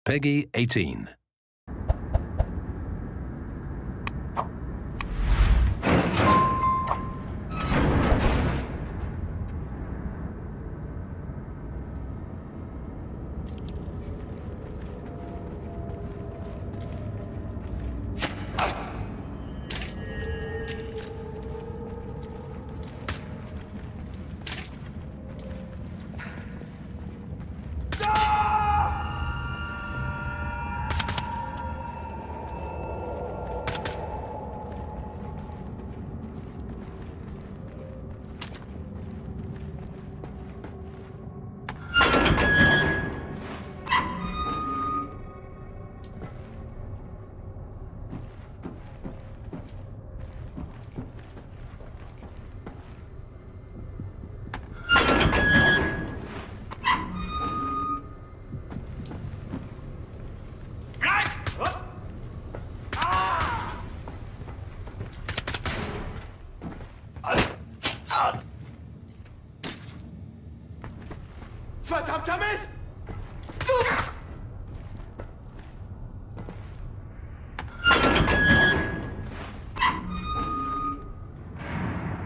Peggy 18. Verdammter Mist!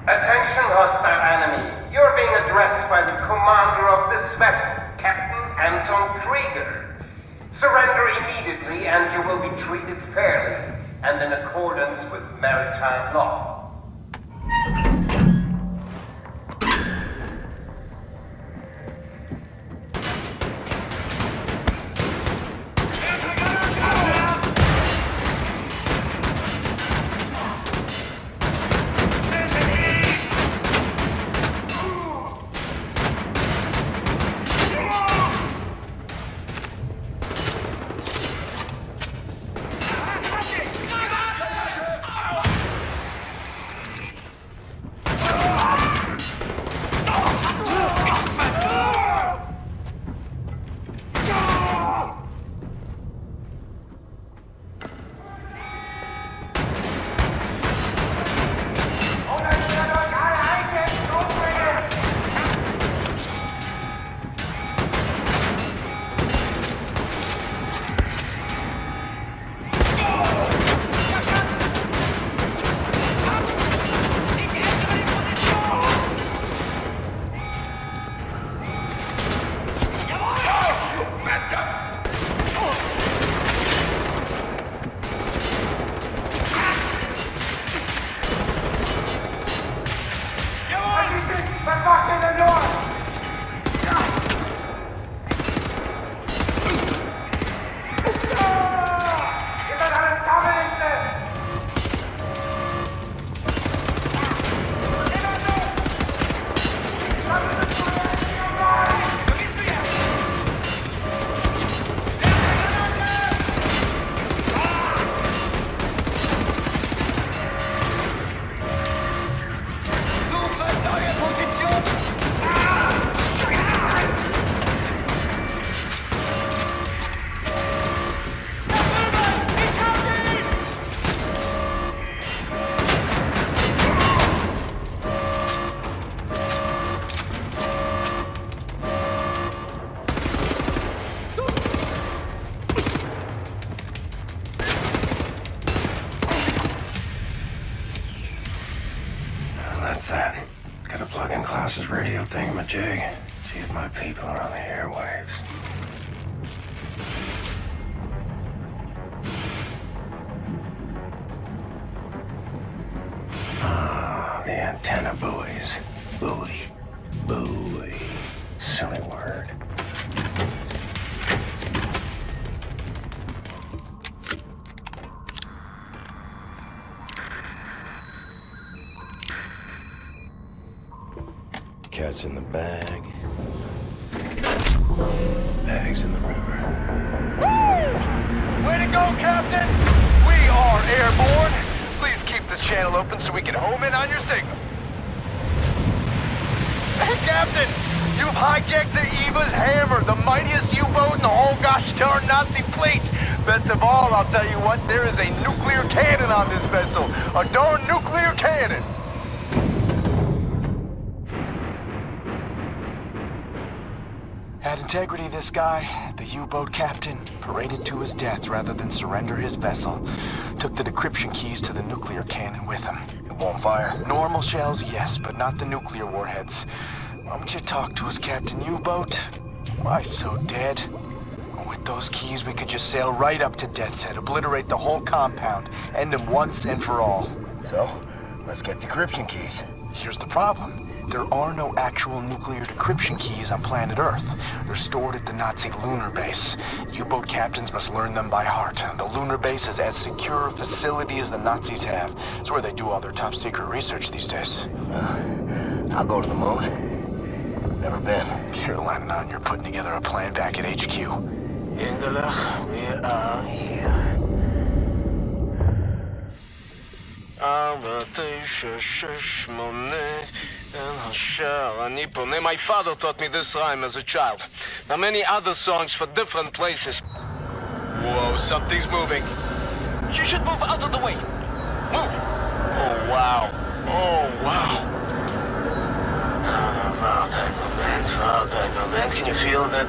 Attention, hostile enemy. You're being addressed by the commander of this vessel, Captain Anton Krieger. Surrender immediately and you will be treated fairly and in accordance with maritime law. That's that. Gotta plug in Klaus's radio thingamajig. See if my people are on the airwaves. Ah, the antenna buoys. Buoy. Buoy. Silly word. Cat's in the bag. Bag's in the river. Way to go, Captain! We are airborne. Please keep this channel open so we can home in on your signal. Hey, Captain! You've hijacked the Eva's Hammer, the mightiest U-boat in the whole gosh darn Nazi fleet. Best of all, I'll tell you what, there is a nuclear cannon on this vessel. A darn nuclear cannon. Hadn't integrity, this guy, the U-boat captain, paraded to his death rather than surrender his vessel. Took the decryption keys to the nuclear cannon with him. It won't fire. Normal shells, yes, but not the nuclear warheads. Why don't you talk to us, Captain U-boat? Why so dead? With those keys, we could just sail right up to Death's Head, obliterate the whole compound, end them once and for all. So, let's get decryption keys. Here's the problem. There are no actual nuclear decryption keys on planet Earth. They're stored at the Nazi lunar base. U-boat captains must learn them by heart. The lunar base is as secure a facility as the Nazis have. It's where they do all their top secret research these days. I'll go to the moon. Never been. Carolina, and you're putting together a plan back at HQ. Ingelach, we are here. My father taught me this rhyme as a child. Now many other songs for different places. Whoa, something's moving. You should move out of the way. Move. Oh, wow. Oh, wow. Can you feel the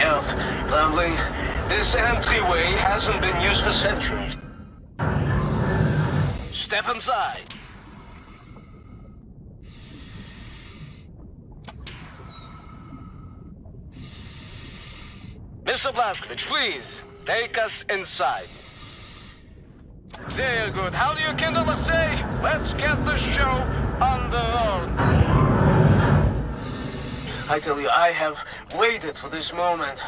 earth trembling? This entryway hasn't been used for centuries. Step inside. Mr. Blazkowicz, please, take us inside. Very good. How do you kindler say? Let's get the show on the road. I tell you, I have waited for this moment.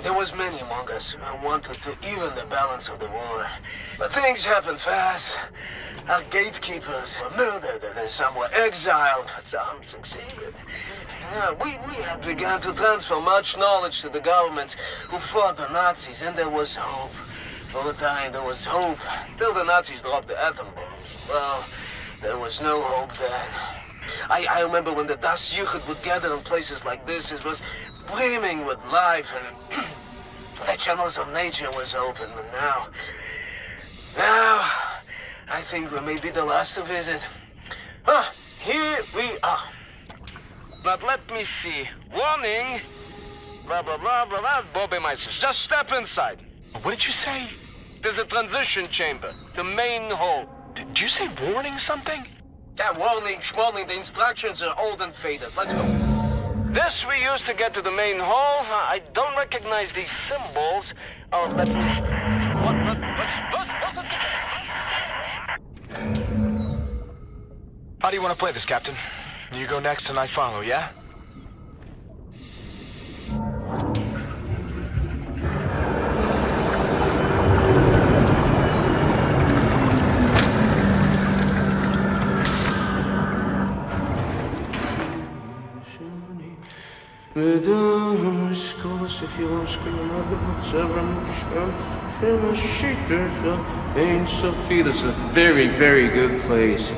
There was many among us who wanted to even the balance of the war. But things happened fast. Our gatekeepers were murdered and then some were exiled, but some succeeded. We had begun to transfer much knowledge to the governments who fought the Nazis, and there was hope. For a time, there was hope, till the Nazis dropped the atom bombs. Well, there was no hope then. I remember when the Das Jugend would gather in places like this, it was brimming with life, and the channels of nature was open. And now, I think we may be the last to visit. Here we are. But let me see. Warning. Blah, blah, blah, blah, blah. Bobby Meisters. Just step inside. What did you say? There's a transition chamber. The main hall. Did you say warning something? Yeah, warning, schmorning. The instructions are old and faded. Let's go. This we use to get to the main hall. I don't recognize these symbols. Oh, let me... What's How do you want to play this, Captain? You go next and I follow, yeah? This is a very, very good place.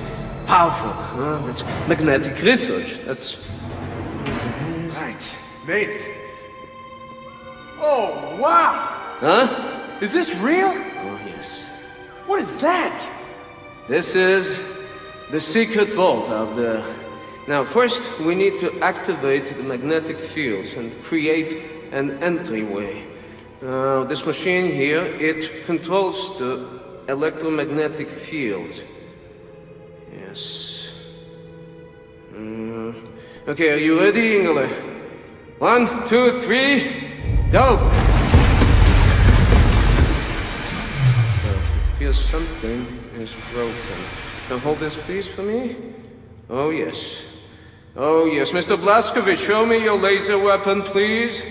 Powerful, huh? That's magnetic research. That's... Right. Made it. Oh, wow! Huh? Is this real? Oh, yes. What is that? This is the secret vault out there. Now, first, we need to activate the magnetic fields and create an entryway. This machine here, it controls the electromagnetic fields. Yes. Okay, are you ready, Ingele? 1, 2, 3, go! It feels something is broken. Now hold this please for me. Oh yes. Oh yes, Mr. Blazkowicz, show me your laser weapon, please.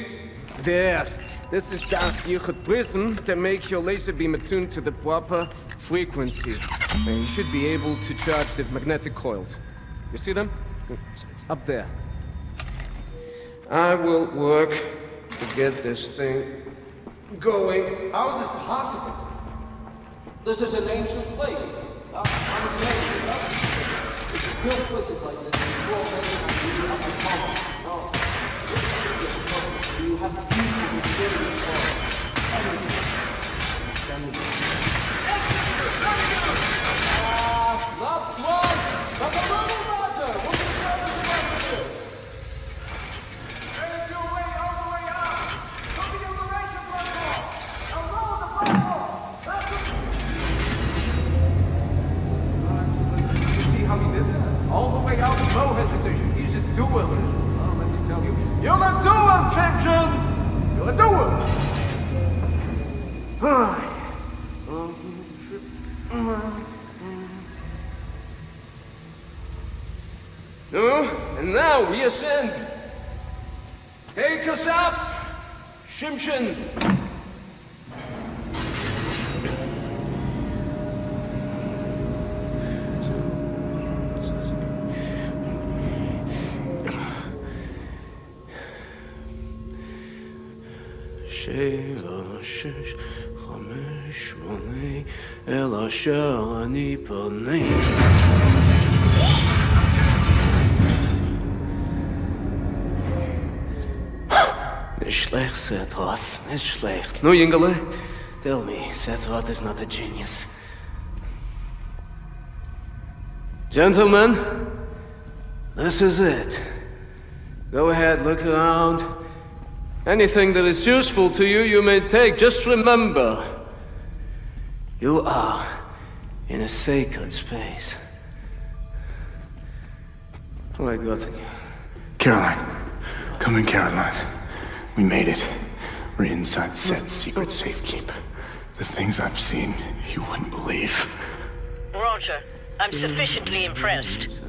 There. This is Das Jugend prism to make your laser beam attuned to the proper frequency. And you should be able to charge the magnetic coils. You see them? It's up there. I will work to get this thing going. How is this possible? This is an ancient place. I'm built places like this. You have people experience that's right! That's a little matter! What's the service about to do? No, and now we ascend. Take us up, Shimshin. שבע, שש, חמש, שמונה, אל אשר אני פונה. Nicht schlecht, Sethroth, nicht schlecht. No, Yingale, tell me, Sethroth is not a genius. Gentlemen, this is it. Go ahead, look around. Anything that is useful to you, you may take. Just remember, you are in a sacred space. What I got in you? Caroline. Come in, Caroline. We made it. We're inside Set's secret safekeep. The things I've seen, you wouldn't believe. Roger. I'm sufficiently impressed.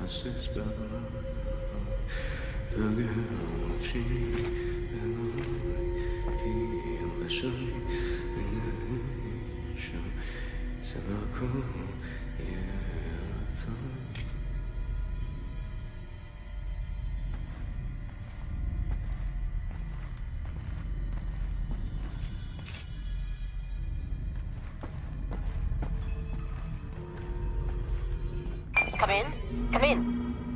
Come in. Come in.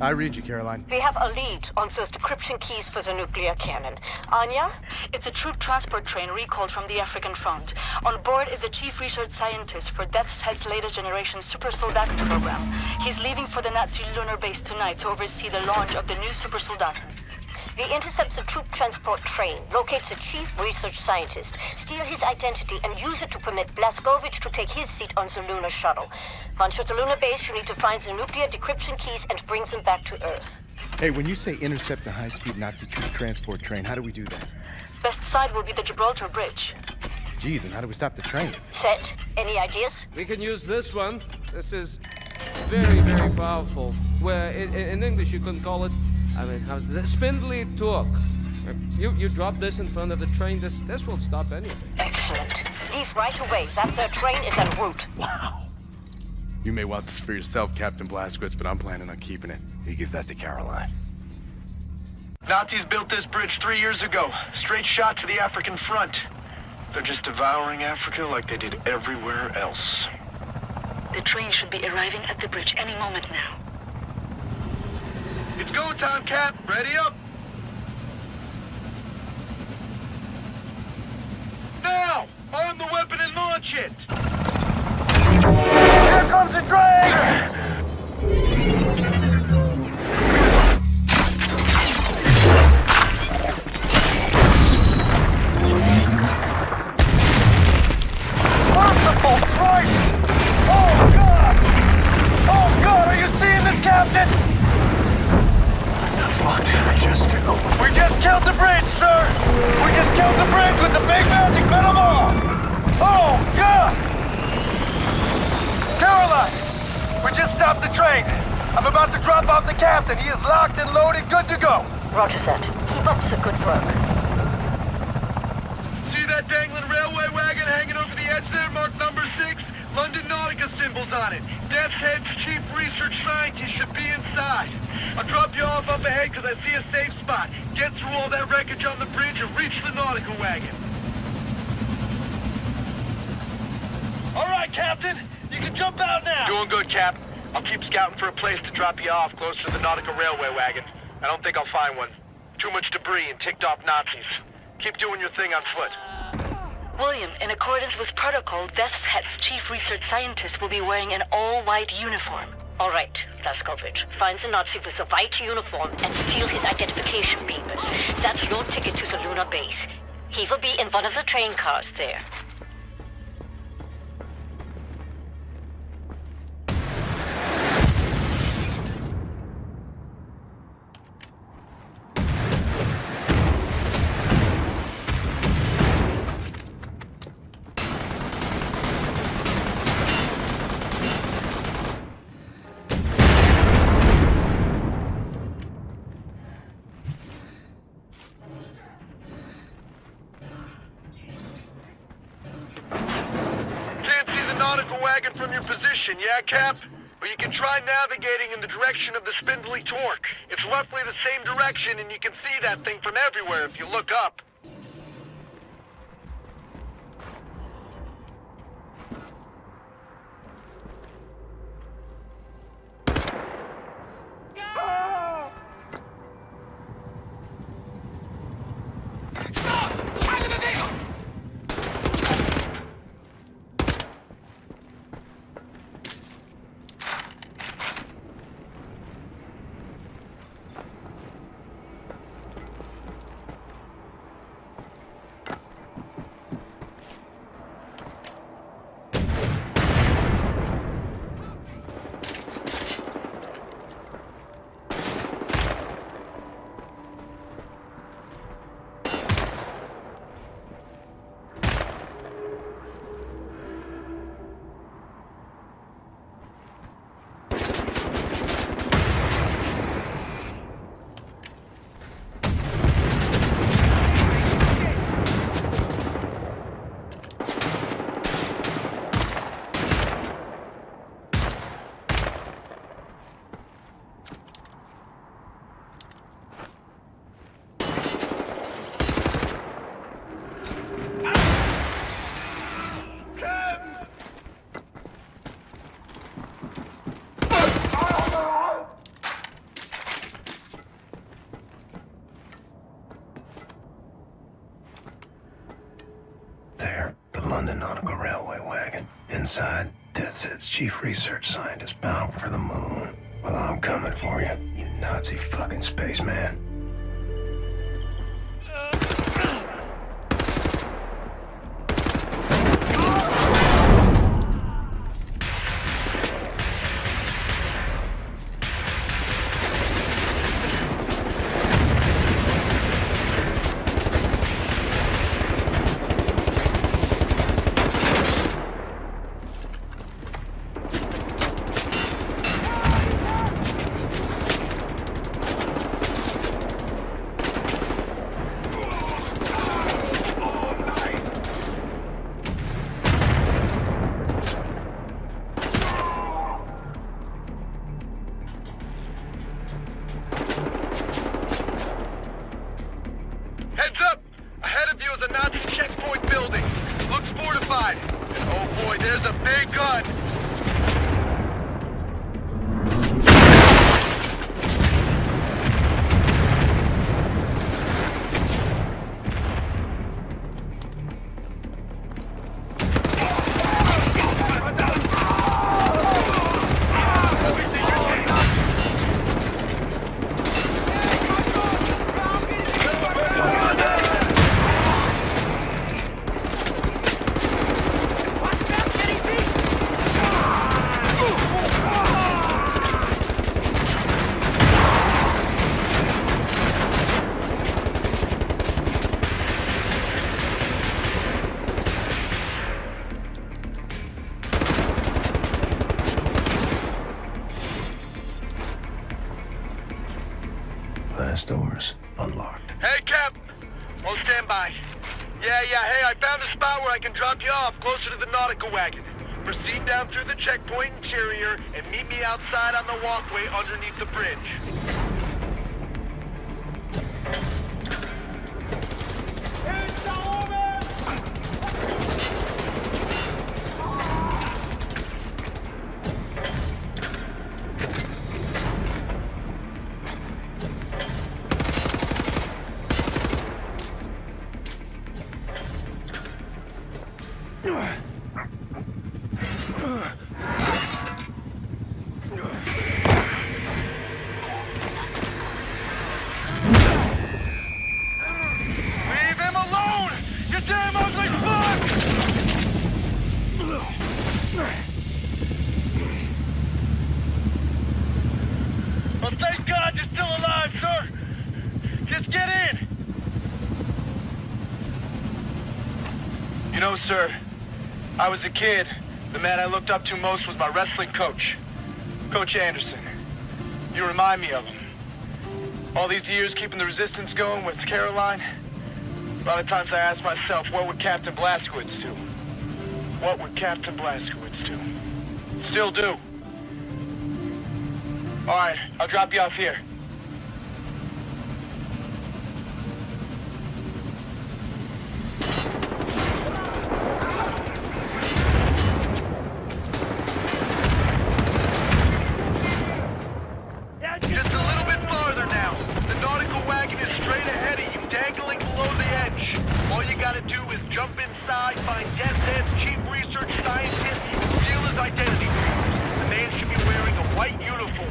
I read you, Caroline. We have a lead on those decryption keys for the nuclear cannon. Anya? It's a troop transport train recalled from the African front. On board is the chief research scientist for Death's Head's latest generation super soldaten program. He's leaving for the Nazi lunar base tonight to oversee the launch of the new super soldaten. We intercept the troop transport train, locate the chief research scientist, steal his identity, and use it to permit Blazkowicz to take his seat on the lunar shuttle. Once at the lunar base, you need to find the nuclear decryption keys and bring them back to Earth. Hey, when you say intercept the high-speed Nazi troop transport train, how do we do that? Best side will be the Gibraltar Bridge. Geez, and how do we stop the train? Set. Any ideas? We can use this one. This is very, very powerful. Where in English you can call it, I mean, how's it? Spindly torque. You drop this in front of the train, this will stop anything. Excellent. Leave right away. That their train is en route. Wow. You may want this for yourself, Captain Blazkowicz, but I'm planning on keeping it. You give that to Caroline. Nazis built this bridge 3 years ago. Straight shot to the African front. They're just devouring Africa like they did everywhere else. The train should be arriving at the bridge any moment now. It's go time, Cap. Ready up. Now! Arm the weapon and launch it! Here comes the train! Merciful Christ! Oh, God! Oh, God, are you seeing this, Captain? What did I just do? We just killed the bridge, sir! We just killed the bridge with the big magic metal bomb! Oh, God! Caroline! We just stopped the train. I'm about to drop off the captain. He is locked and loaded, good to go. Roger that. Keep up the good work. See that dangling railway wagon hanging over the edge there, marked number 6? London Nautica symbols on it. Death's Head's chief research scientist should be inside. I'll drop you off up ahead because I see a safe spot. Get through all that wreckage on the bridge and reach the Nautica wagon. All right, Captain. You can jump out now. Doing good, Cap. I'll keep scouting for a place to drop you off close to the Nautica railway wagon. I don't think I'll find one. Too much debris and ticked off Nazis. Keep doing your thing on foot. William, in accordance with protocol, Death's Head's chief research scientist will be wearing an all-white uniform. All right, Blazkowicz. Find the Nazi with the white uniform and steal his identification papers. That's your ticket to the lunar base. He will be in one of the train cars there. Can't see the nautical wagon from your position, yeah, Cap? But you can try navigating in the direction of the spindly torque. It's roughly the same direction, and you can see that thing from everywhere if you look up. There, the London Nautical Railway wagon. Inside, Death's chief research scientist bound for the moon. Well, I'm coming for you, you Nazi fucking spaceman. Heads up! Ahead of you is a Nazi checkpoint building. Looks fortified. Oh boy, there's a big gun. Last doors unlocked. Hey, Cap! On standby. Yeah, hey, I found a spot where I can drop you off closer to the nautical wagon. Proceed down through the checkpoint interior and meet me outside on the walkway underneath the bridge. Well, thank God you're still alive, sir. Just get in. You know, sir, I was a kid. The man I looked up to most was my wrestling coach, Coach Anderson. You remind me of him. All these years keeping the resistance going with Caroline, a lot of times I ask myself, what would Captain Blazkowicz do? What would Captain Blazkowicz do? Still do. Alright, I'll drop you off here. Just a little bit farther now. The nautical wagon is straight ahead of you, dangling below the edge. All you gotta do is jump inside, find Death's chief research scientist, steal his identity. The man should be wearing a white uniform.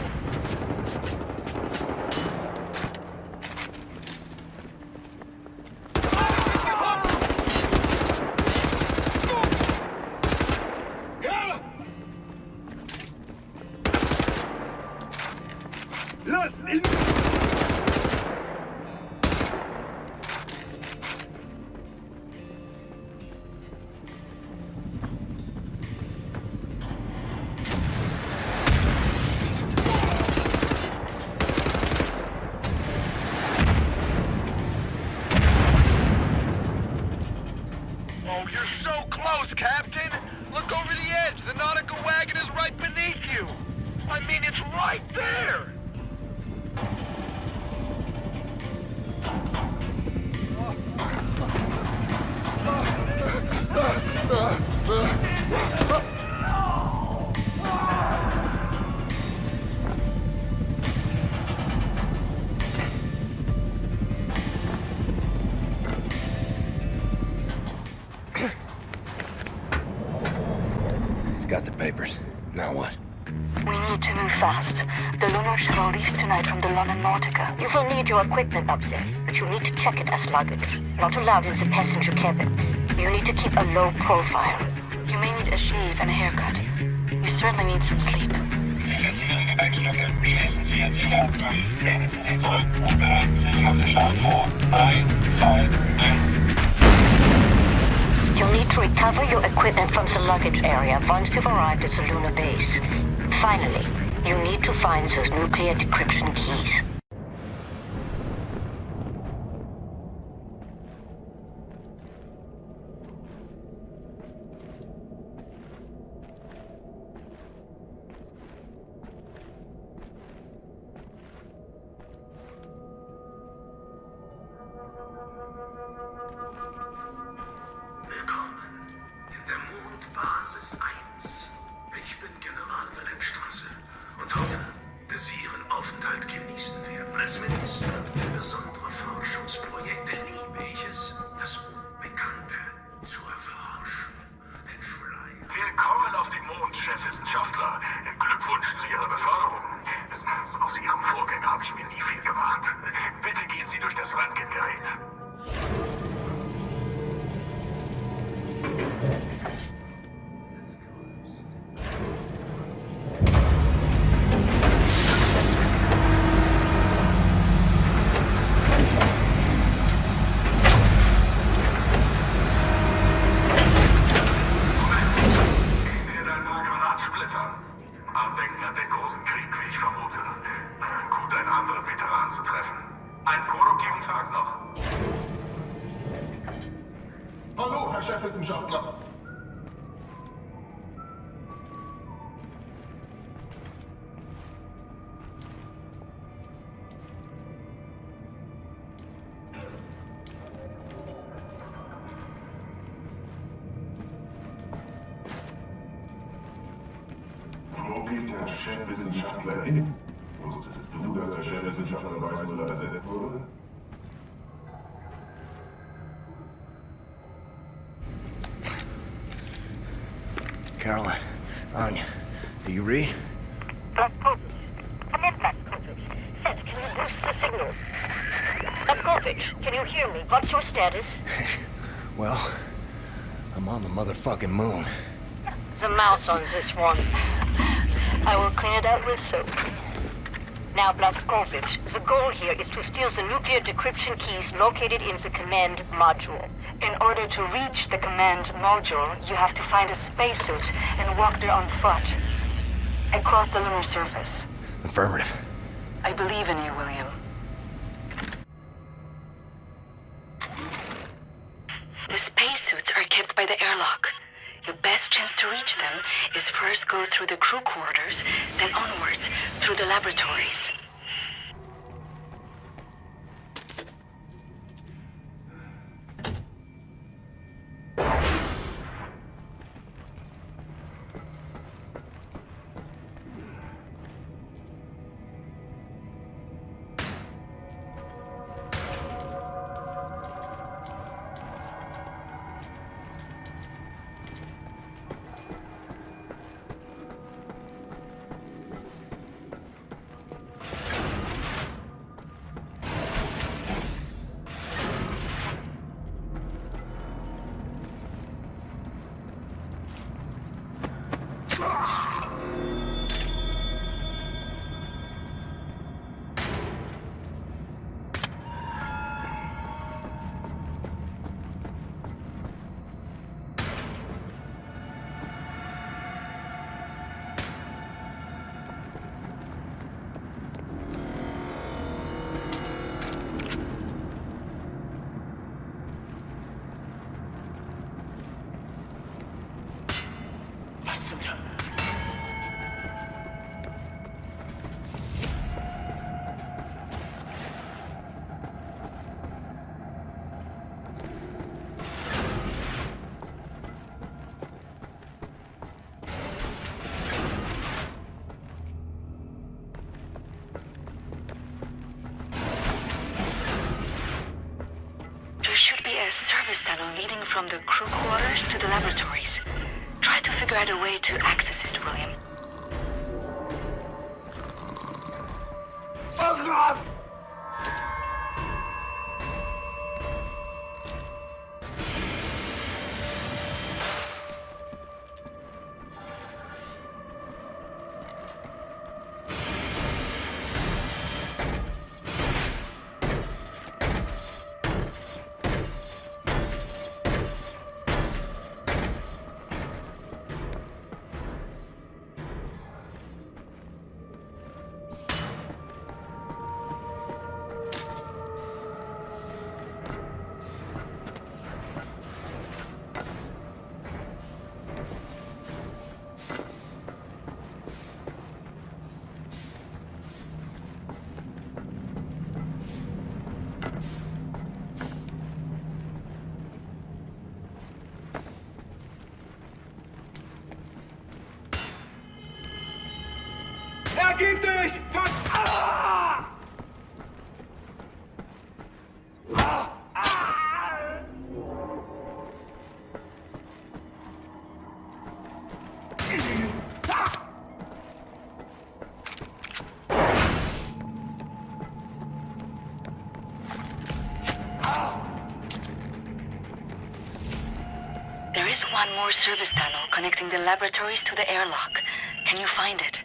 Oh, you're so close, Captain! Look over the edge! The nautical wagon is right beneath you! I mean, it's right there! Got the papers. Now what? We need to move fast. The lunar shuttle leaves tonight from the London Nautica. You will need your equipment up there, but you need to check it as luggage. Not allowed in the passenger cabin. You need to keep a low profile. You may need a shave and a haircut. You certainly need some sleep. Sicherheitssicherung Gepäckstücke. Wie heißen Sie Ihren Sicherheitsmann? Lehnen Sie sich zurück und bereiten Sie sich auf den Start vor. 3, 2, 1. You'll need to recover your equipment from the luggage area once you've arrived at the lunar base. Finally, you need to find those nuclear decryption keys. Willkommen in der Mondbasis 1. Ich bin General Wellenstraße und hoffe, dass Sie Ihren Aufenthalt genießen werden. Als Minister für besondere Forschungsprojekte liebe ich es, das Unbekannte zu erforschen. Willkommen auf dem Mond, Chefwissenschaftler. Glückwunsch zu Ihrer Beförderung. Aus Ihrem Vorgänger habe ich mir nie viel gemacht. Bitte gehen Sie durch das Röntgengerät. Andenken an den großen Krieg, wie ich vermute. Gut, einen anderen Veteran zu treffen. Einen produktiven Tag noch. Hallo, Herr Chefwissenschaftler. Wo geht der Chefwissenschaftler hin? Wusstest du, dass der Chefwissenschaftler Weißmuller ersetzt wurde? Caroline, Anya, do you read? Blazkowicz. Come in, Blazkowicz. Seth, can you boost the signal? Blazkowicz, can you hear me? What's your status? Well, I'm on the motherfucking moon. The mouse on this one. I will clean it out with soap. Now, Blazkowicz, the goal here is to steal the nuclear decryption keys located in the command module. In order to reach the command module, you have to find a spacesuit and walk there on foot. Across the lunar surface. Affirmative. I believe in you, William. The spacesuits are kept by the airlock. Your best chance to reach them is first go through the crew quarters, then onwards through the laboratories. Leading from the crew quarters to the laboratories. Try to figure out a way to access it, William. Oh God! Ergib dich! There is one more service tunnel connecting the laboratories to the airlock. Can you find it?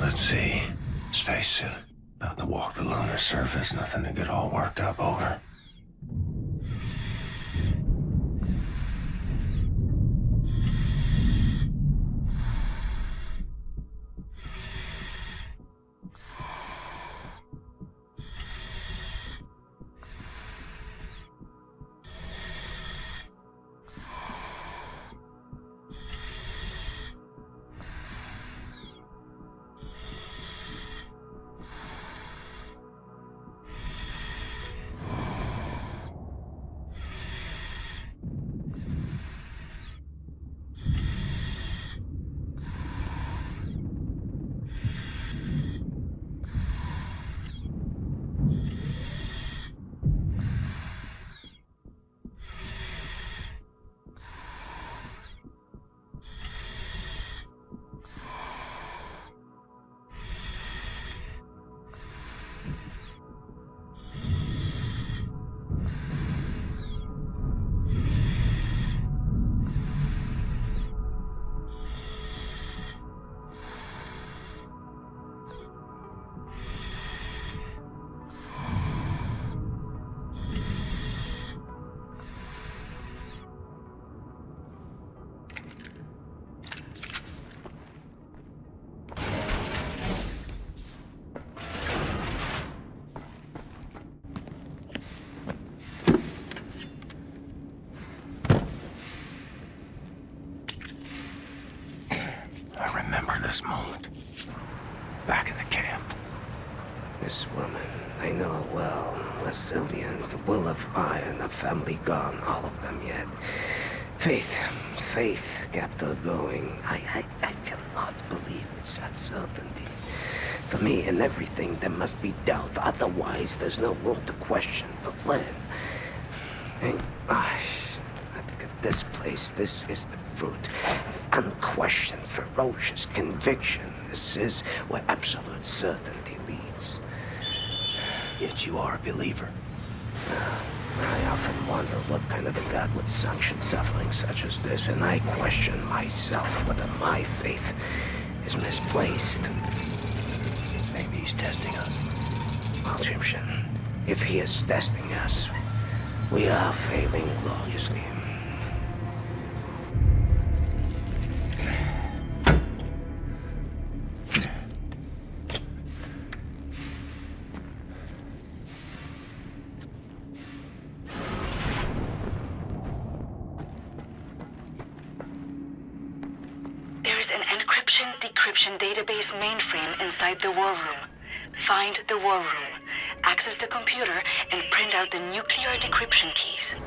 Let's see. Spacesuit. About to walk the lunar surface, nothing to get all worked up over. I know well. Resilient, will of iron, a family gone, all of them yet. Faith kept her going. I cannot believe it's that certainty. For me, in everything, there must be doubt. Otherwise, there's no room to question the plan. And, this place, this is the fruit of unquestioned, ferocious conviction. This is where absolute certainty leads. Yet you are a believer. I often wonder what kind of a God would sanction suffering such as this, and I question myself whether my faith is misplaced. Maybe he's testing us. Well, Egyptian, if he is testing us, we are failing gloriously. Decryption database mainframe inside the war room. Find the war room, access the computer, and print out the nuclear decryption keys.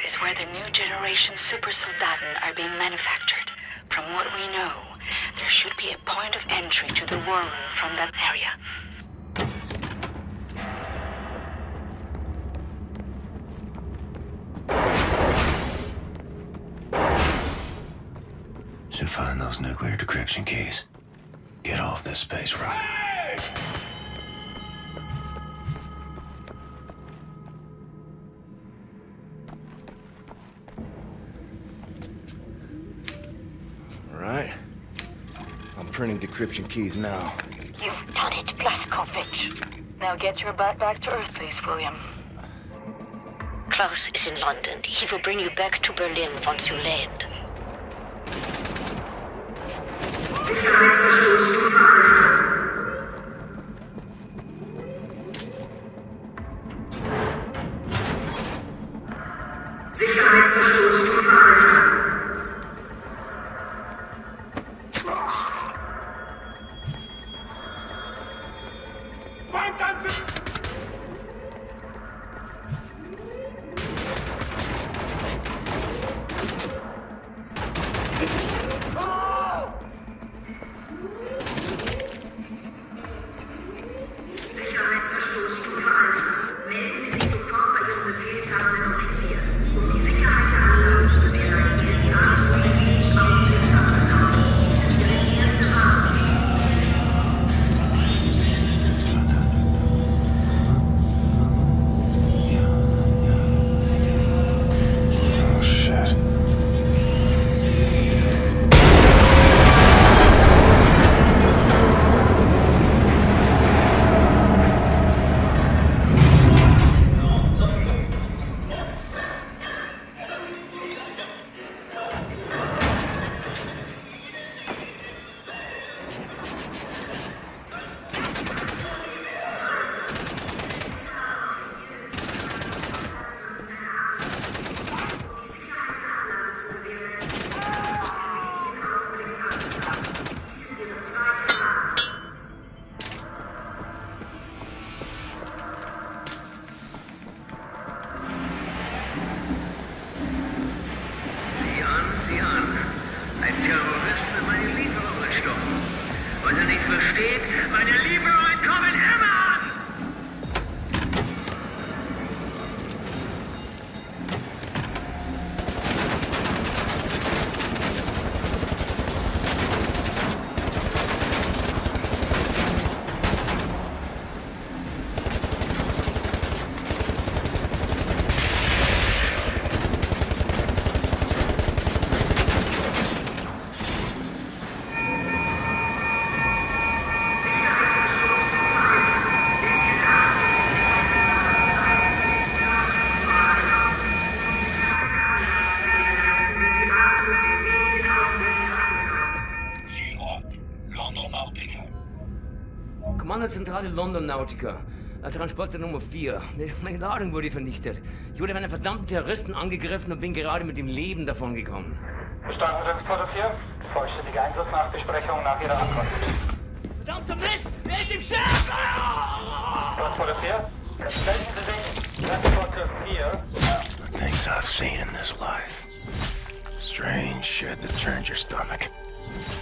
Is where the new generation super Soldaten are being manufactured. From what we know, there should be a point of entry to the war room from that area. Should find those nuclear decryption keys. Get off this space rock. Right. I'm printing decryption keys now. You've done it, Blazkowicz. Now get your butt back to Earth, please, William. Klaus is in London. He will bring you back to Berlin once you land. Sicherheitsverstoßstufe Alpha. Sicherheitsverstoßstufe Alpha. versteht? Meine Lieferungen kommen immer an! Zentrale London Nautica. Transporter Nummer 4. Meine Ladung wurde vernichtet. Ich wurde von einem verdammten Terroristen angegriffen und bin gerade mit dem Leben davon gekommen. Verstanden, Transporter 4. Vollständige Einsatznachbesprechung nach Ihrer Ankunft. Verdammter Mist! Wer ist im Schiff? Transporter 4. Melden Sie sich. Transporter 4. Things I've seen in this life. Strange shit that turns your stomach.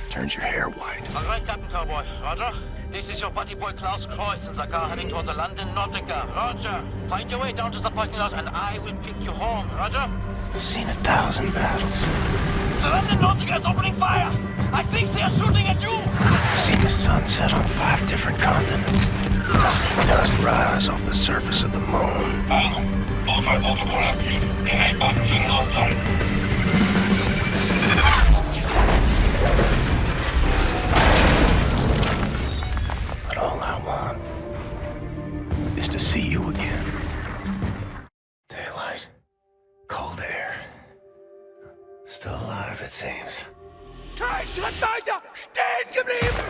Turns your hair white. All right, Captain Cowboy. Roger. This is your buddy boy Klaus Kreuz in the car heading towards the London Nautica. Roger. Find your way down to the parking lot and I will pick you home. Roger. I've seen 1,000 battles. The London Nautica is opening fire. I think they are shooting at you. I've seen the sun set on 5 different continents. I've seen dust rise off the surface of the moon. But all I want is to see you again. Daylight, cold air. Still alive, it seems. Kein Schritt weiter! Stehen geblieben!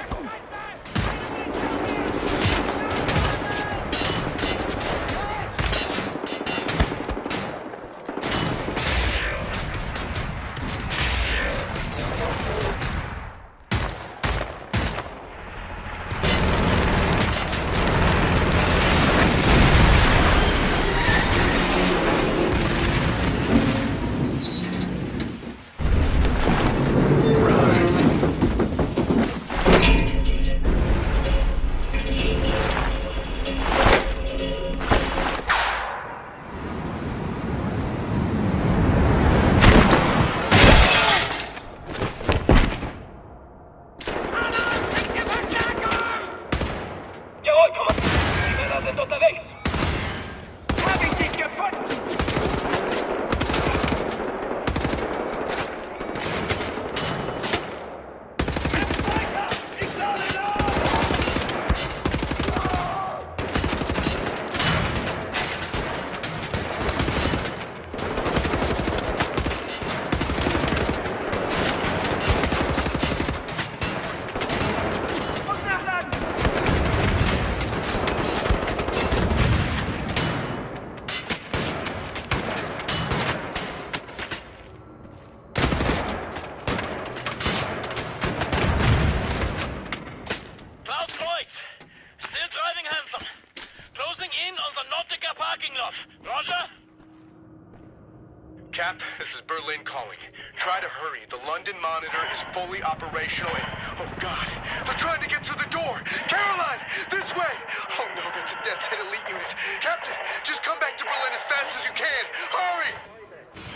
Cap, this is Berlin calling. Try to hurry. The London Monitor is fully operational and... Oh, God. They're trying to get through the door. Caroline, this way. Oh, no, that's a Death's Head elite unit. Captain, just come back to Berlin as fast as you can. Hurry!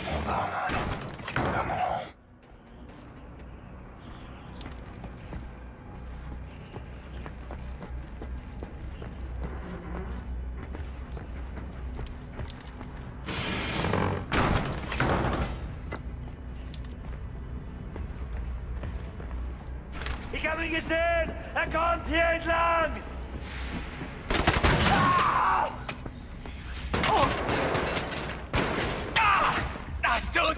Hold on, honey. I'm coming home. Ich habe ihn gesehen! Er kommt hier entlang! Das tut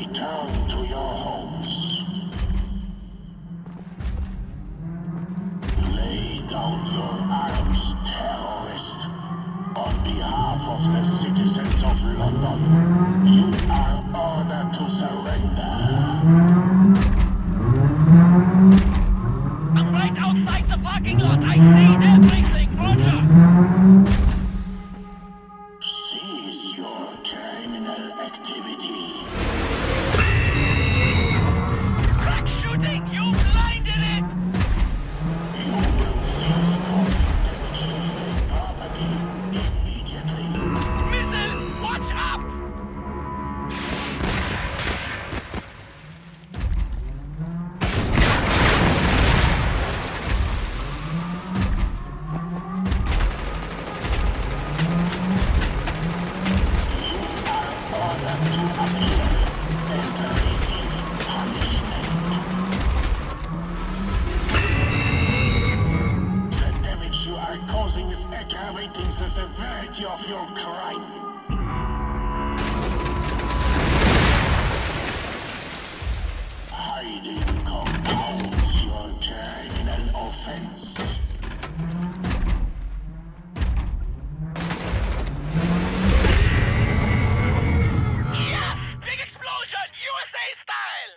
return to your homes. Lay down your arms, terrorist. On behalf of the citizens of London, you are ordered to surrender. I'm right outside the parking lot. I see everything. Roger. Cease your criminal activity. Crack shooting. You blinded it. You will cease damaging property immediately. Missiles. Watch up. The damage you are causing is aggravating the severity of your crime. Hiding compounds your criminal offense. Yes! Big explosion! USA style!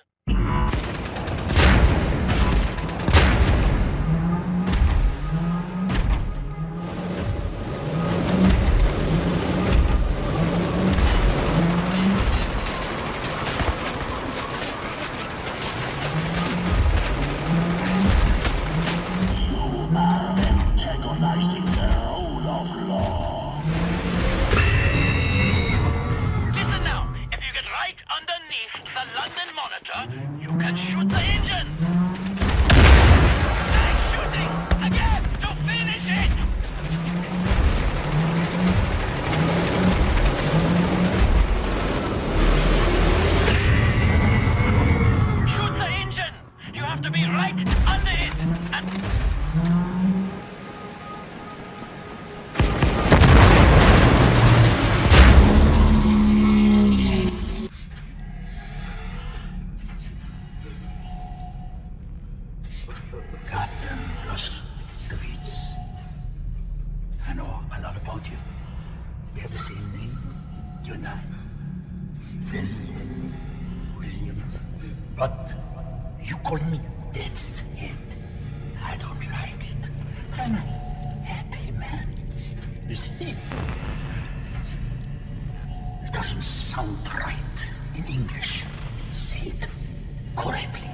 You are antagonizing the rule of law. Listen now, if you get right underneath the London monitor, you can shoot the engine. Nice shooting! Again, to finish it! Shoot the engine! You have to be right under it! And Captain Blazkowicz. I know a lot about you. We have the same name, you and I. William. But you call me Death's Head. I don't like it. I'm a happy man. You see? It doesn't sound right in English. Say it correctly.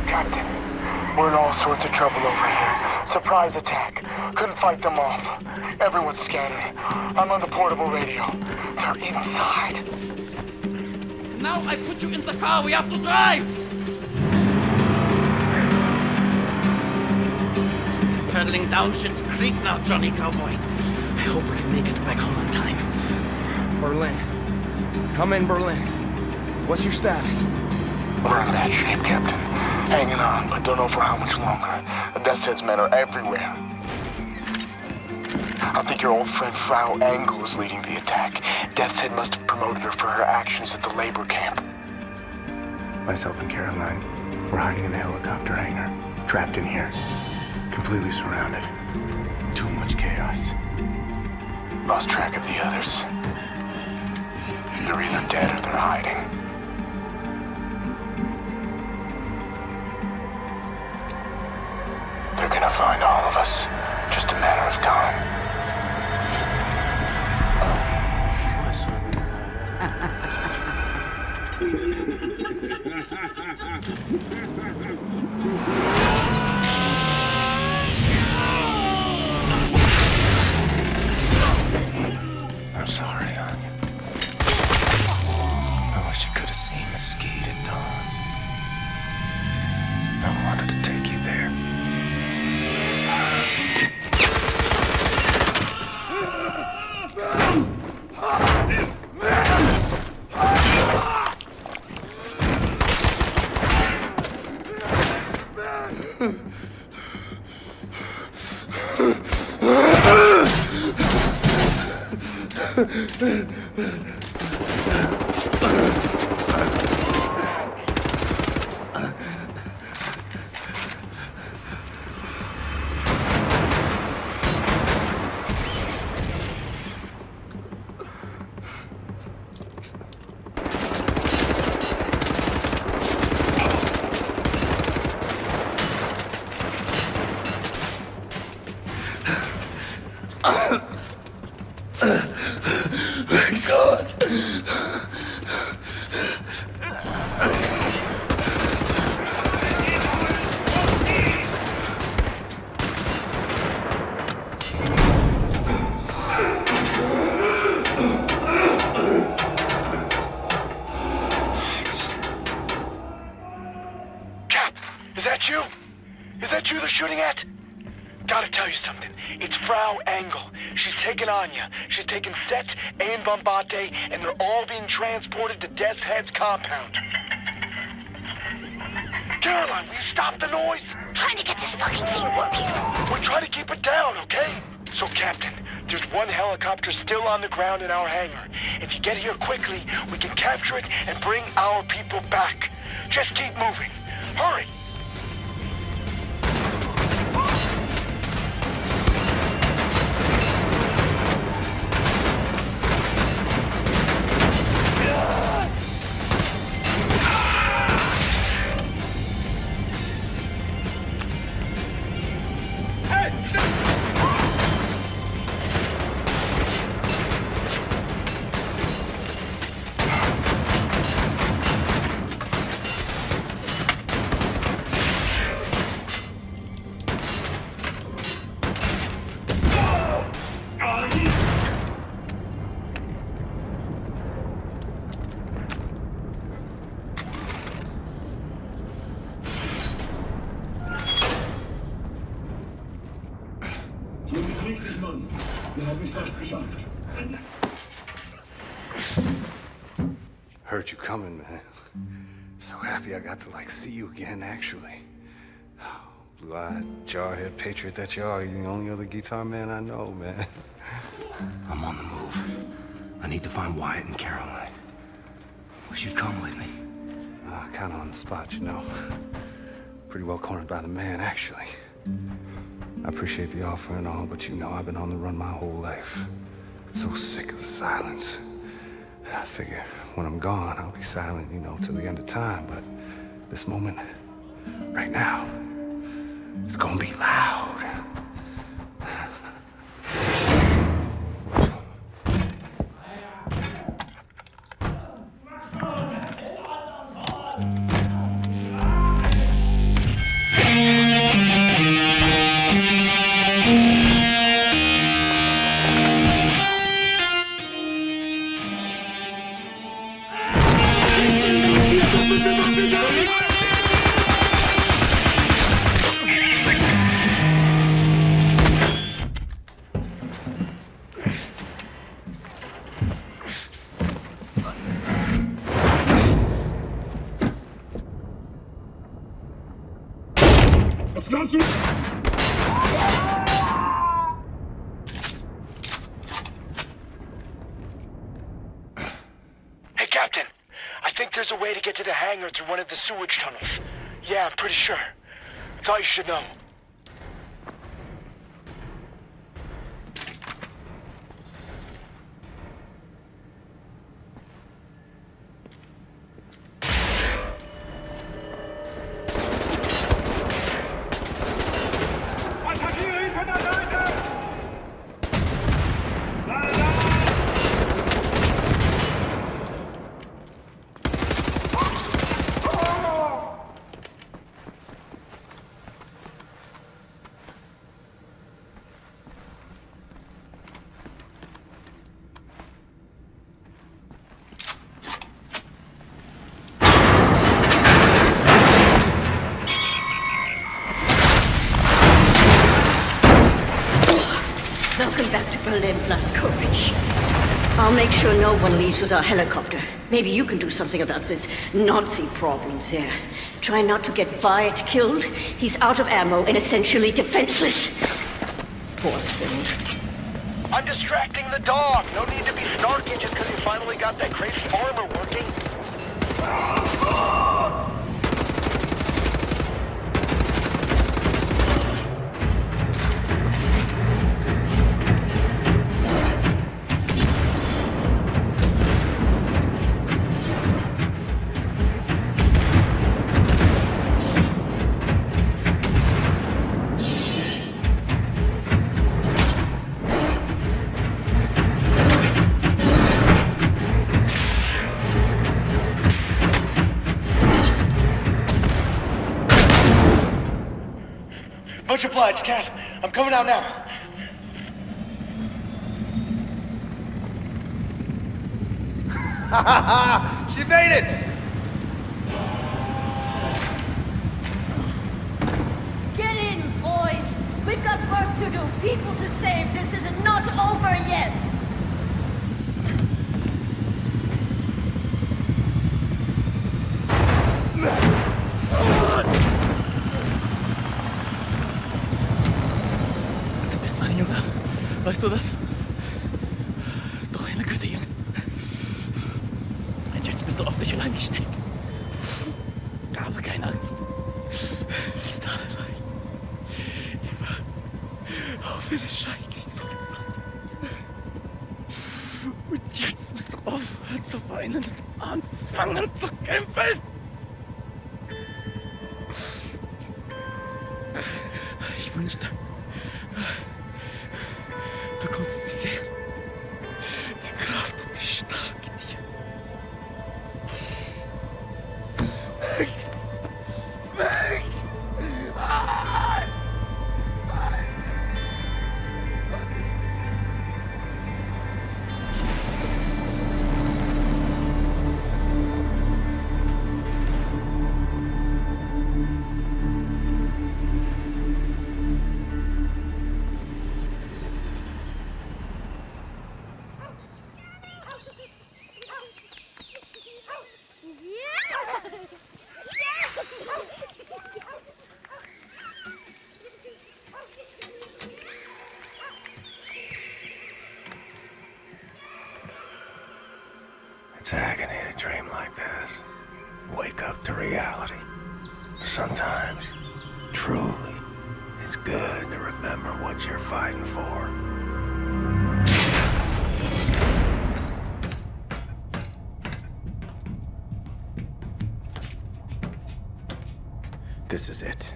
Captain, we're in all sorts of trouble over here. Surprise attack. Couldn't fight them off. Everyone's scattered. I'm on the portable radio. They're inside. now I put you in the car, we have to drive! Pedaling down Schitt's Creek now, Johnny Cowboy. I hope we can make it back home on time. Berlin. Come in, Berlin. What's your status? We're in bad shape, Captain. Hanging on, but don't know for how much longer. The Death's Head's men are everywhere. I think your old friend Frau Engel is leading the attack. Death's Head must have promoted her for her actions at the labor camp. Myself and Caroline, we're hiding in the helicopter hangar. Trapped in here. Completely surrounded. Too much chaos. Lost track of the others. They're either dead or they're hiding. They're gonna find all of us. Just a matter of time. I'm sorry, Anya. I wish you could have seen Mesquite at dawn. I wanted to take you there. Exhaust. Cap, is that you? Is that you they're shooting at? Gotta tell you something. It's Frau Engel. She's taken Anya. She's taken Set and Bombate, and they're all being transported to Death's Head's compound. Caroline, will you stop the noise? Trying to get this fucking thing working. We'll try to keep it down, okay? So, Captain, there's one helicopter still on the ground in our hangar. If you get here quickly, we can capture it and bring our people back. Just keep moving. Hurry! Heard you coming, man. So happy I got to, see you again, actually. Blue-eyed, jarhead patriot that you are. You're the only other guitar man I know, man. I'm on the move. I need to find Wyatt and Caroline. Wish you'd come with me. Kind of on the spot, you know. Pretty well cornered by the man, actually. I appreciate the offer and all, but you know I've been on the run my whole life. So sick of the silence. I figure when I'm gone, I'll be silent, till the end of time. But this moment, right now, it's gonna be loud. Hey, Captain. I think there's a way to get to the hangar through one of the sewage tunnels. Yeah, I'm pretty sure. Thought you should know. Welcome back to Berlin, Blazkowicz. I'll make sure no one leaves with our helicopter. Maybe you can do something about this Nazi problems there. Try not to get Wyatt killed. He's out of ammo and essentially defenseless. Poor thing. I'm distracting the dog. No need to be snarky just because you finally got that crazy armor working. Much obliged, Cat. I'm coming out now. She made it! Get in, boys! We've got work to do, people to save. This is not over yet! Du bist mein Junge. Weißt du das? Doch eine gute Junge. Und jetzt bist du auf dich allein gestellt. Aber keine Angst. Wir sind alle allein. Immer. Auch wenn es scheinlich so ist. Und jetzt musst du aufhören zu weinen und anfangen zu kämpfen. Ich wünschte, du konntest sie sehen. Die Kraft und die Stärke in dir. Weg! Weg! It's agony to dream like this. Wake up to reality. Sometimes, truly, it's good to remember what you're fighting for. This is it.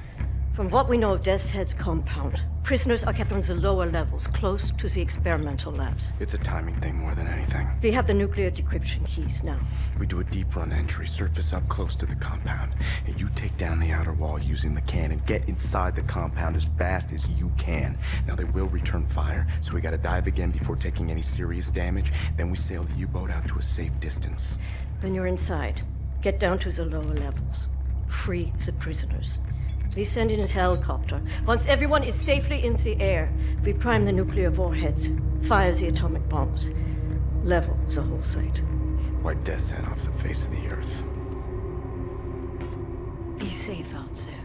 From what we know of Death's Head's compound, prisoners are kept on the lower levels, close to the experimental labs. It's a timing thing more than anything. We have the nuclear decryption keys now. We do a deep run entry, surface up close to the compound, and you take down the outer wall using the cannon. Get inside the compound as fast as you can. Now they will return fire, so we gotta dive again before taking any serious damage. Then we sail the U-boat out to a safe distance. When you're inside, get down to the lower levels. Free the prisoners. We send in a helicopter. Once everyone is safely in the air, we prime the nuclear warheads, fire the atomic bombs, level the whole site. Wipe Death's Head off the face of the earth. Be safe out there.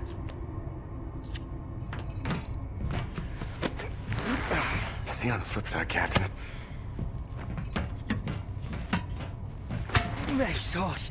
See you on the flip side, Captain. Makes horse.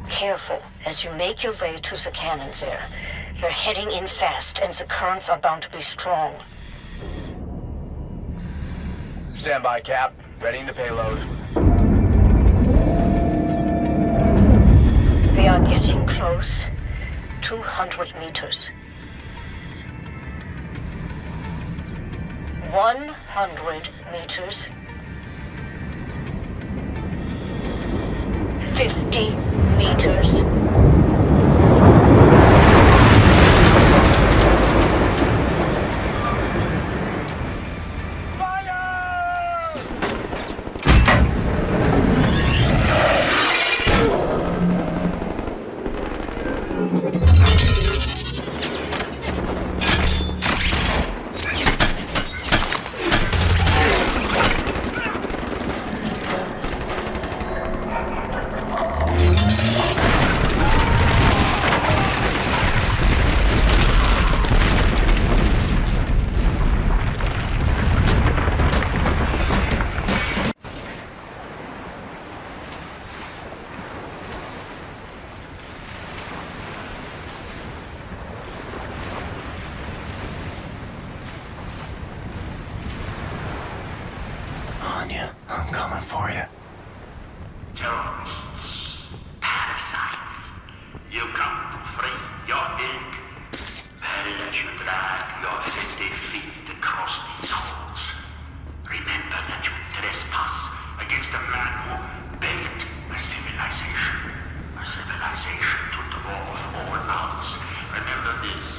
Careful as you make your way to the cannon there. We're heading in fast, and the currents are bound to be strong. Stand by, Cap. Readying to payload. We are getting close. 200 meters. 100 meters. 50 meters. terrorists, parasites. You come to free your ilk. Well, let you drag your filthy feet across these halls. Remember that you trespass against a man who built a civilization to dwarf all ours. Remember this.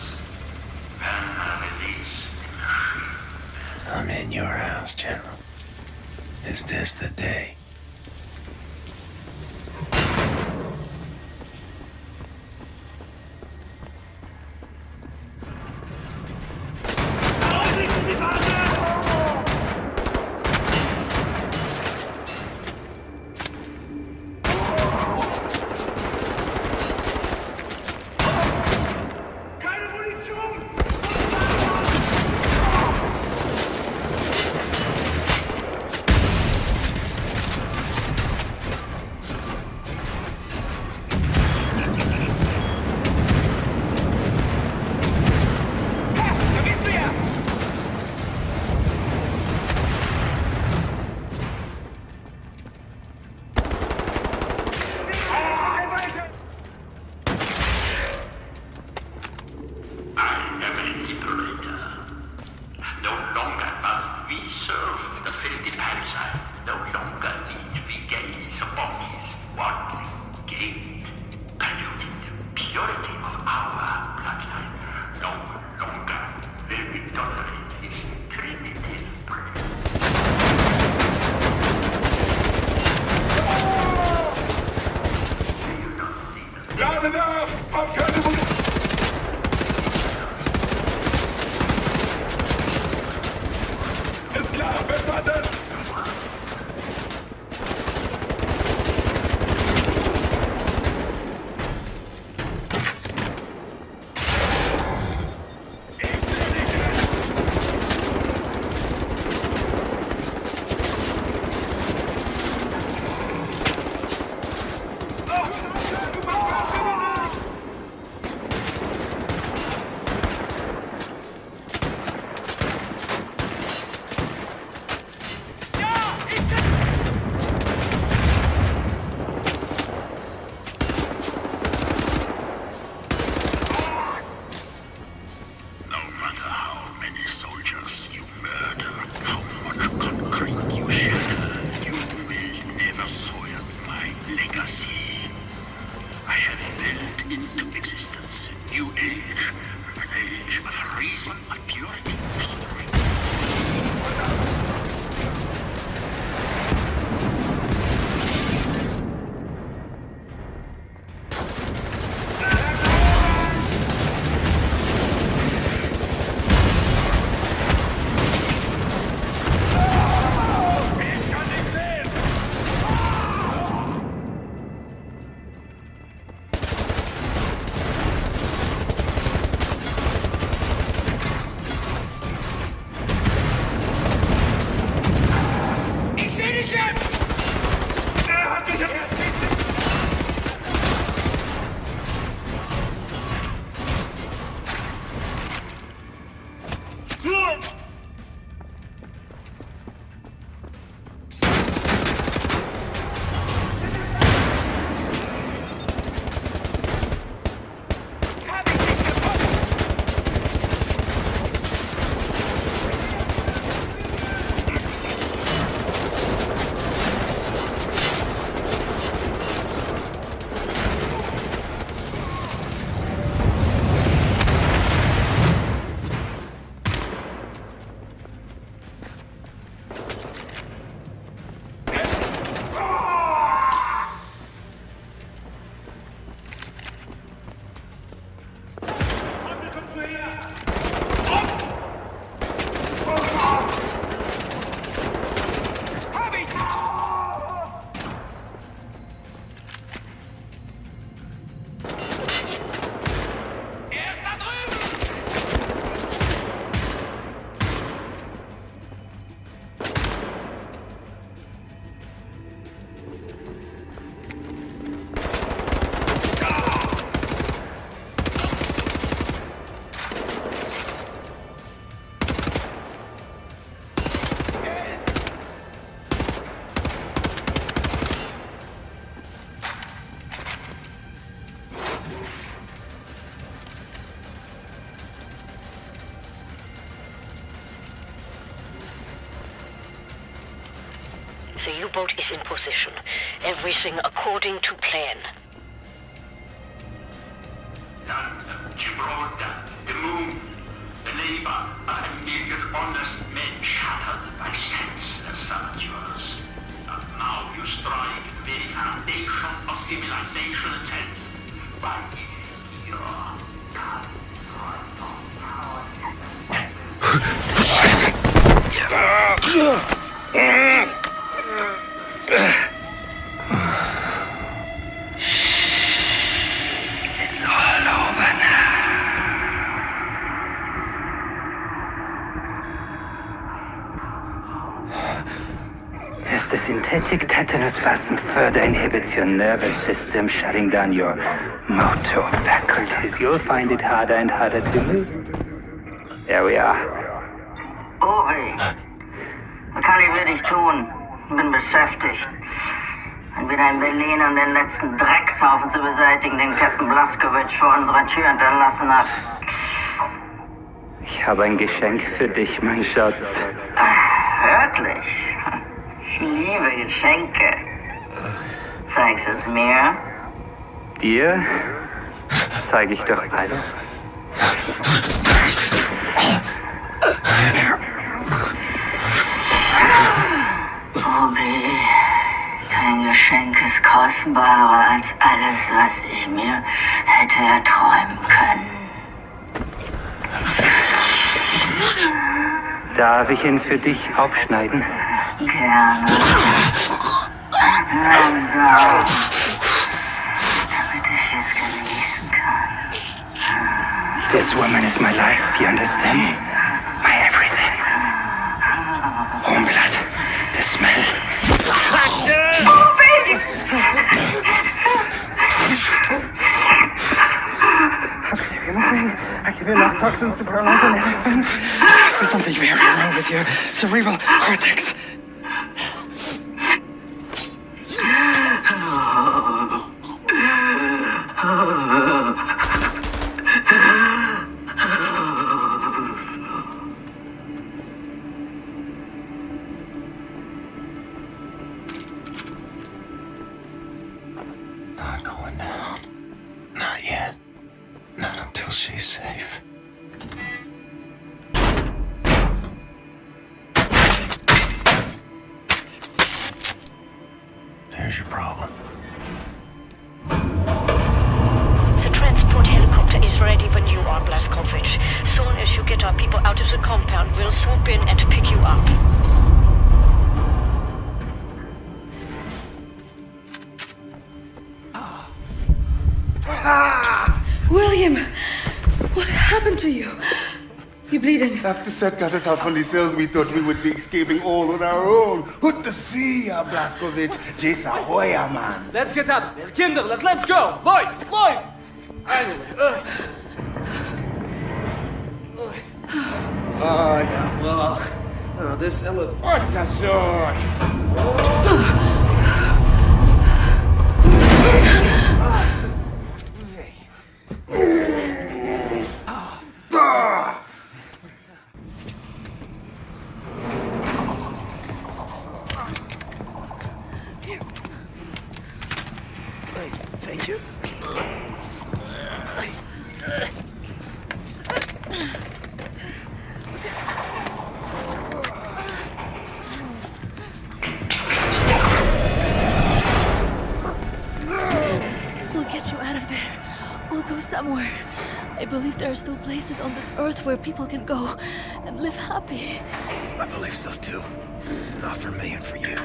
When I release the machine. I'm in your house, General. Is this the day? The U-boat is in position. Everything according to plan. Land, Gibraltar, the moon, the labor of a million honest men shattered by senseless saboteurs. And now you strike the very foundation of civilization itself. By your It's all over now. As the synthetic tetanus vaccine further inhibits your nervous system, shutting down your motor faculties, you'll find it harder and harder to move. There we are. Uri, was kann ich für dich tun? Bin beschäftigt. Entweder in Berlin, um den letzten Dreckshaufen zu beseitigen, den Captain Blaskowitz vor unserer Tür hinterlassen hat. Ich habe ein Geschenk für dich, mein Schatz. Wirklich? Ich liebe Geschenke. Zeigst es mir? Dir zeige ich doch alles. Obi, dein Geschenk ist kostbarer als alles, was ich mir hätte erträumen können. Darf ich ihn für dich aufschneiden? Gerne. Langsam. Damit ich es genießen kann. This woman is my life, you understand? My everything. Warm blood, the smell. Obi! I give you enough toxins to paralyze an elephant. There's something very wrong with your cerebral cortex. Not going down. Not yet. Not until she's safe. There's your problem. The transport helicopter is ready when you are, Blazkowicz. Soon as you get our people out of the compound, we'll swoop in and pick you up. William, what happened to you? You're bleeding. After Seth got us out from the cells, we thought we would be escaping all on our own. What to see, Blazkowicz? Jason Hoya, man. Let's get out of here. Kinder, let's go. Läuft. Oh, ja, ach. Oh, this elevator. What the sword? Thank you. We'll get you out of there. We'll go somewhere. I believe there are still places on this earth where people can go and live happy. I believe so too. Not for me and for you.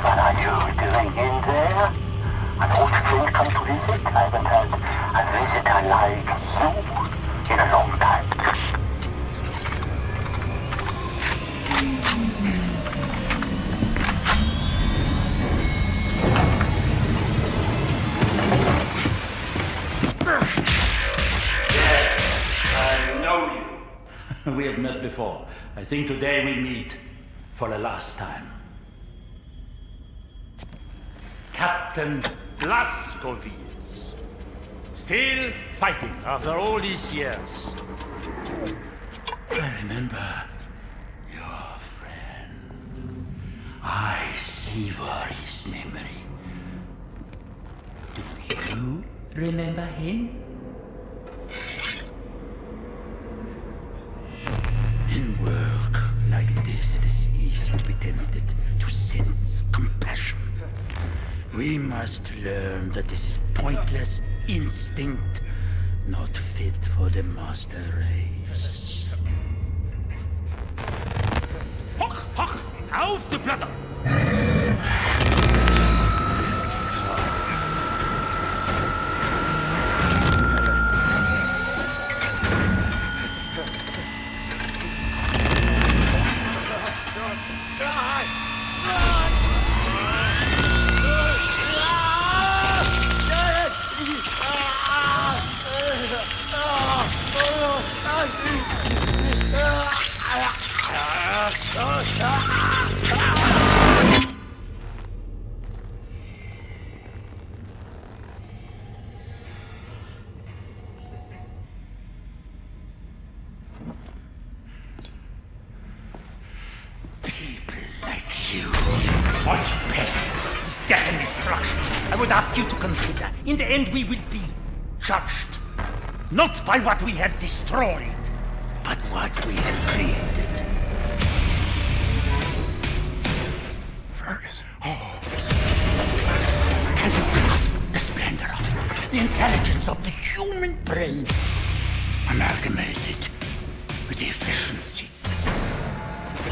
What are you doing in there? An old friend come to visit? I haven't had a visitor like you in a long time. I know you. We have met before. I think today we meet for the last time. Captain Blazkowicz. Still fighting after all these years. I remember your friend. I savor his memory. Do you remember him? In work like this, it is easy to be tempted to sense compassion. We must learn that this is pointless instinct, not fit for the master race. Hoch, hoch, auf die Platte! In the end, we will be judged, not by what we have destroyed, but what we have created. Ferguson. Oh. Can you grasp the splendor of it? The intelligence of the human brain, amalgamated with the efficiency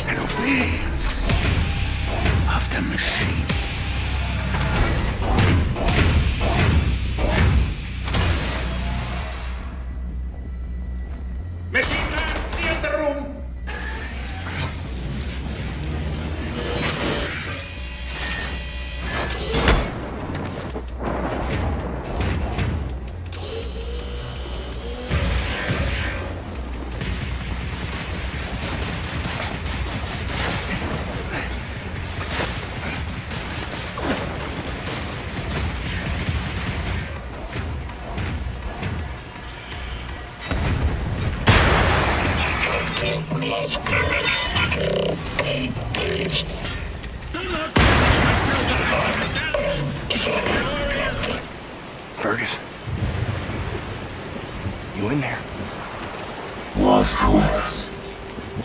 and obedience of the machine. Machine gun, clear the room! Fergus, you in there? Lost choice.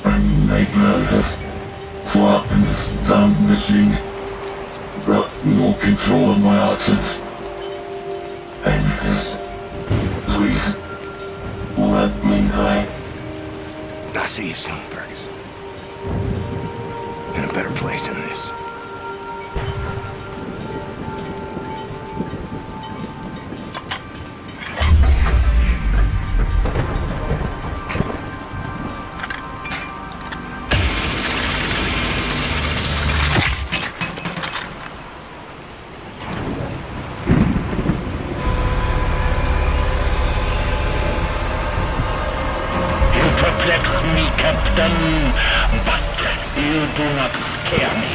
I'm nightmares. Trapped in this damn machine. Got no control of my actions. End this. Please. Let me die. I'll see you soon, Fergus. In a better place than this. Captain, but you do not scare me.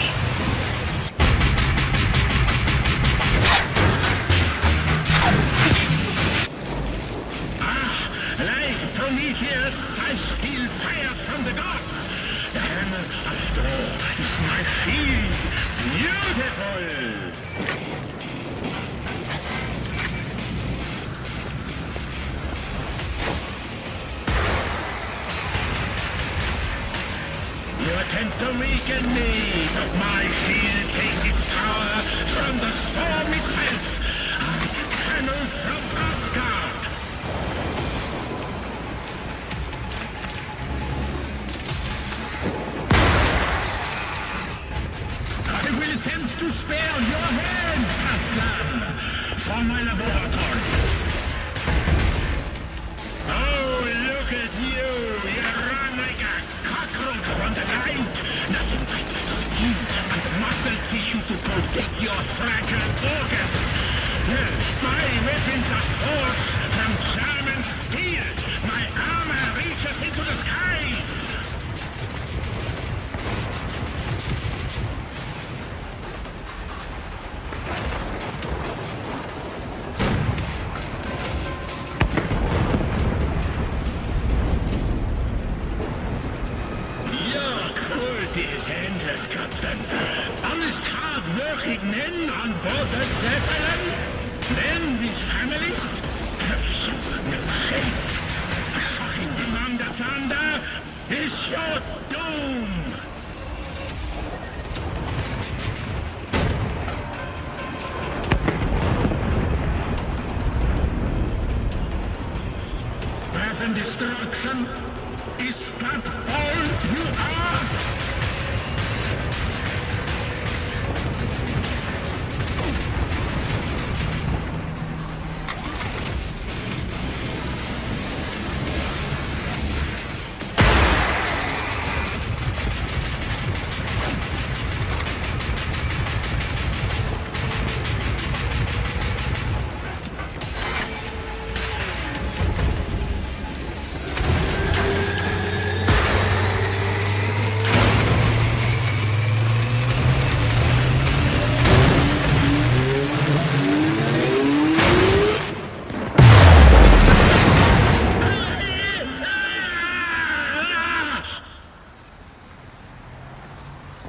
Like Prometheus, I steal fire from the gods. The hammer of Thor is my shield. Beautiful! You attempt to weaken me, but my shield takes its power from the storm itself. A cannon from Asgard. I will attempt to spare your hand, Captain, for my laboratory. Oh, look at you! You run like a cockroach from the light! Nothing but skin and muscle tissue to protect your fragile organs! My weapons are forged from German steel! My armor reaches into the skies! and destruction? Is that all you are?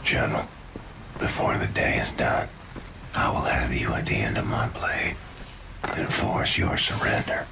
General, before the day is done, I will have you at the end of my blade and force your surrender.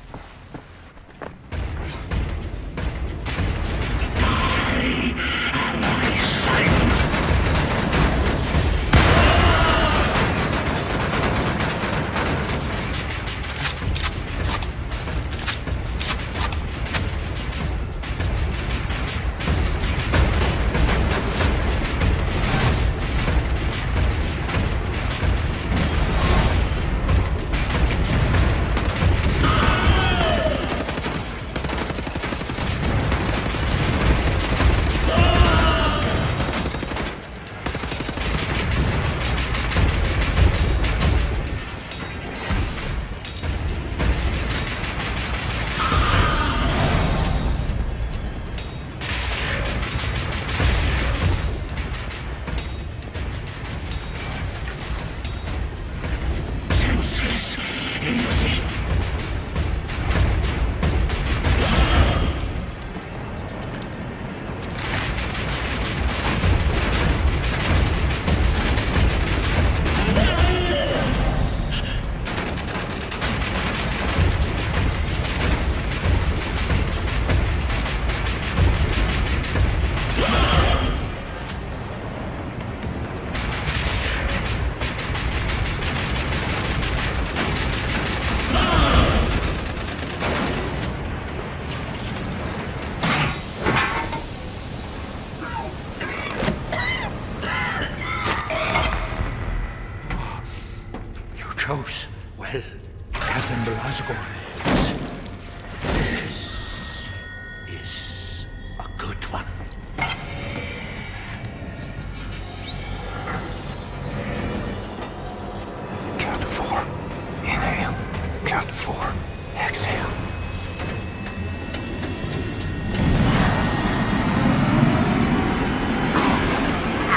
Chose well, Captain Blazkowicz. This is a good one. Count to 4. Inhale. Count to 4. Exhale. I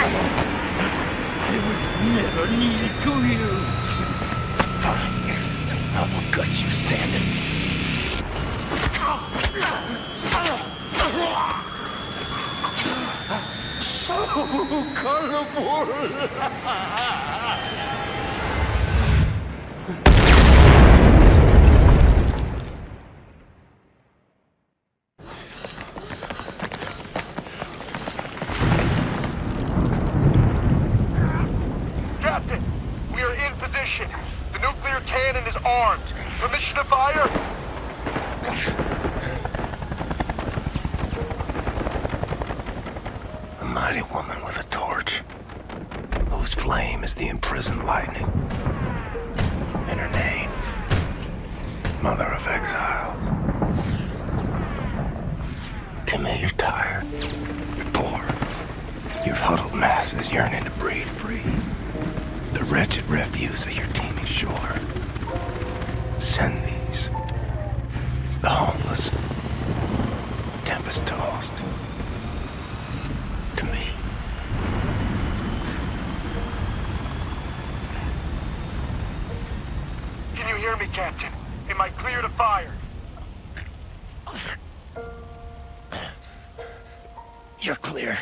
would never kneel to you. I will gut you standing. So colorful! Captain, we are in position. The nuclear cannon is armed. Permission to fire? A mighty woman with a torch, whose flame is the imprisoned lightning. And her name, Mother of Exiles. Commit, you're tired, you're poor, your huddled masses yearning to breathe free. The wretched refuse of your teeming shore. Send these, the homeless, tempest-tossed, to me. Can you hear me, Captain? Am I clear to fire? You're clear.